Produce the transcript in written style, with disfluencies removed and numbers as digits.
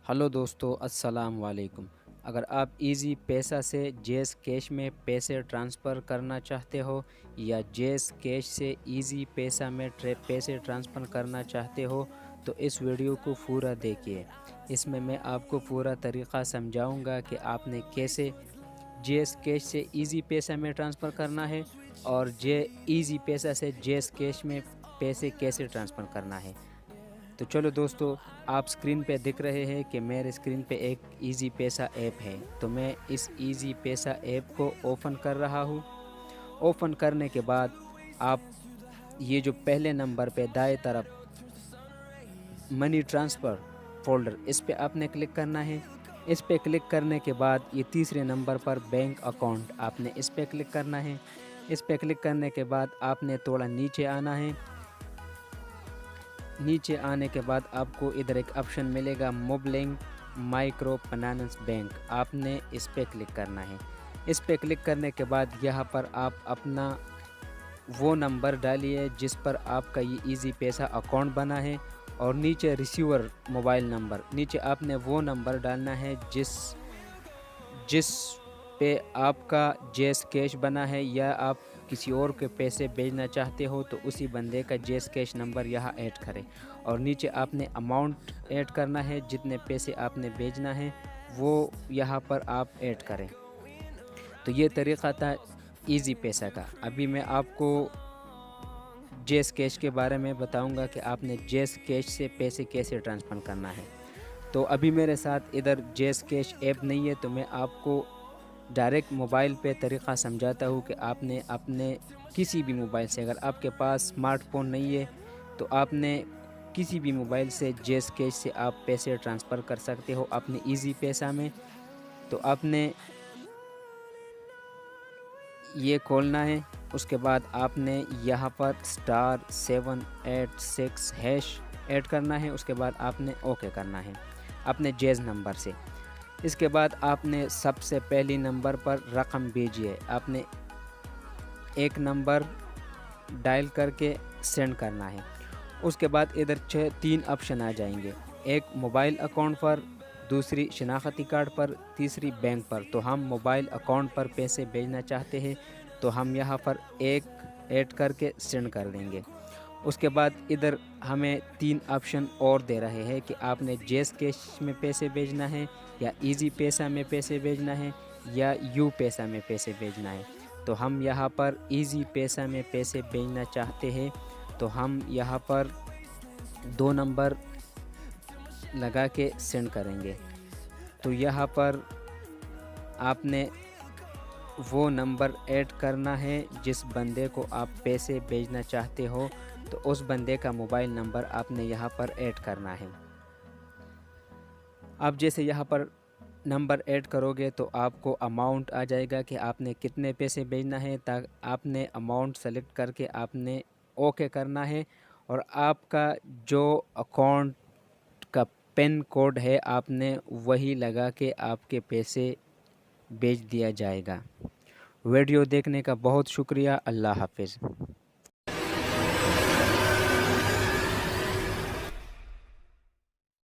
Hello दोस्तों, अस्सलाम वालेकुम। अगर आप इजी पैसा से जेस कैश में पैसे ट्रांसफ़र करना चाहते हो या जेस कैश से इजी पैसा में पैसे ट्रांसफ़र करना चाहते हो तो इस वीडियो को पूरा देखिए। इसमें मैं आपको पूरा तरीक़ा समझाऊंगा कि आपने कैसे जेस कैश से इजी पैसा में ट्रांसफ़र करना है और इजी पैसा से जेस कैश में पैसे कैसे ट्रांसफ़र करना है। तो चलो दोस्तों, आप स्क्रीन पे दिख रहे हैं कि मेरे स्क्रीन पे एक इजी पैसा ऐप है। तो मैं इस इजी पैसा ऐप को ओपन कर रहा हूँ। ओपन करने के बाद आप ये जो पहले नंबर पे दाएं तरफ मनी ट्रांसफ़र फोल्डर, इस पे आपने क्लिक करना है। इस पे क्लिक करने के बाद ये तीसरे नंबर पर बैंक अकाउंट, आपने इस पे क्लिक करना है। इस पे क्लिक करने के बाद आपने थोड़ा नीचे आना है। नीचे आने के बाद आपको इधर एक ऑप्शन मिलेगा मोबलिंक माइक्रो फाइनेंस बैंक, आपने इस पे क्लिक करना है। इस पे क्लिक करने के बाद यहाँ पर आप अपना वो नंबर डालिए जिस पर आपका ये इजी पैसा अकाउंट बना है और नीचे रिसीवर मोबाइल नंबर, नीचे आपने वो नंबर डालना है जिस जिस पे आपका जेस कैश बना है या आप किसी और के पैसे भेजना चाहते हो तो उसी बंदे का जेस कैश नंबर यहाँ ऐड करें और नीचे आपने अमाउंट ऐड करना है, जितने पैसे आपने भेजना है वो यहाँ पर आप ऐड करें। तो ये तरीक़ा था इजी पैसा का। अभी मैं आपको जेस कैश के बारे में बताऊंगा कि आपने जेस कैश से पैसे कैसे ट्रांसफ़र करना है। तो अभी मेरे साथ इधर जेस कैश ऐप नहीं है, तो मैं आपको डायरेक्ट मोबाइल पे तरीक़ा समझाता हूँ कि आपने अपने किसी भी मोबाइल से, अगर आपके पास स्मार्टफोन नहीं है तो आपने किसी भी मोबाइल से जेस कैश से आप पैसे ट्रांसफ़र कर सकते हो अपने इजी पैसा में। तो आपने ये खोलना है। उसके बाद आपने यहाँ पर *786# ऐड करना है। उसके बाद आपने ओके करना है अपने जेज नंबर से। इसके बाद आपने सबसे पहली नंबर पर रकम भेजिए, आपने एक नंबर डायल करके सेंड करना है। उसके बाद इधर 3 ऑप्शन आ जाएंगे, एक मोबाइल अकाउंट पर, दूसरी शनाख्ती कार्ड पर, तीसरी बैंक पर। तो हम मोबाइल अकाउंट पर पैसे भेजना चाहते हैं तो हम यहाँ पर एक ऐड करके सेंड कर देंगे। उसके बाद इधर हमें 3 ऑप्शन और दे रहे हैं कि आपने जेस कैश में पैसे भेजना है या इजी पैसा में पैसे भेजना है या यू पैसा में पैसे भेजना है। तो हम यहाँ पर इजी पैसा में पैसे भेजना चाहते हैं तो हम यहाँ पर 2 नंबर लगा के सेंड करेंगे। तो यहाँ पर आपने वो नंबर ऐड करना है जिस बंदे को आप पैसे भेजना चाहते हो, तो उस बंदे का मोबाइल नंबर आपने यहाँ पर ऐड करना है। आप जैसे यहाँ पर नंबर ऐड करोगे तो आपको अमाउंट आ जाएगा कि आपने कितने पैसे भेजना है। आपने अमाउंट सेलेक्ट करके आपने ओके करना है और आपका जो अकाउंट का पिन कोड है आपने वही लगा के आपके पैसे भेज दिया जाएगा। वीडियो देखने का बहुत शुक्रिया। अल्लाह हाफ़िज़।